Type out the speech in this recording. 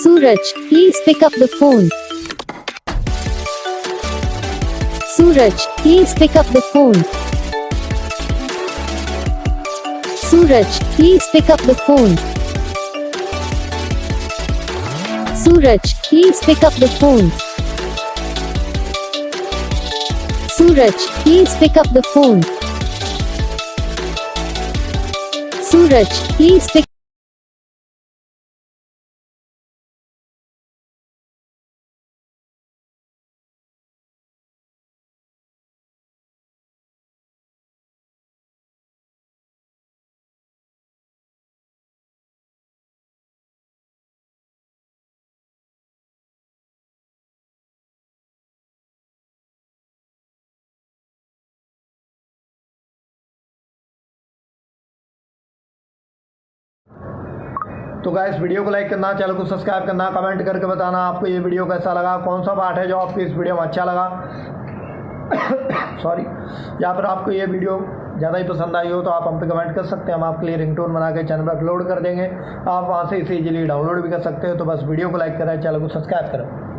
Suraj, please pick up the phone. Suraj, please pick up the phone. Suraj, please pick up the phone. Suraj, please pick up the phone. Suraj, please pick up the phone. Suraj, please pick तो guys video को like करना, channel को subscribe करना, comment करके बताना आपको ये video कैसा लगा, कौन सा पार्ट है जो आपको इस वीडियो में अच्छा लगा सॉरी, या फिर आपको ये वीडियो ज़्यादा ही पसंद आई हो तो आप हम पे कमेंट कर सकते हैं। हम आपके लिए रिंगटोन बना के चैनल पर अपलोड कर देंगे, आप वहाँ से इसे इजीली डाउनलोड भी कर सकते हो। तो बस वीडियो को लाइक करें, चैनल को सब्सक्राइब करें।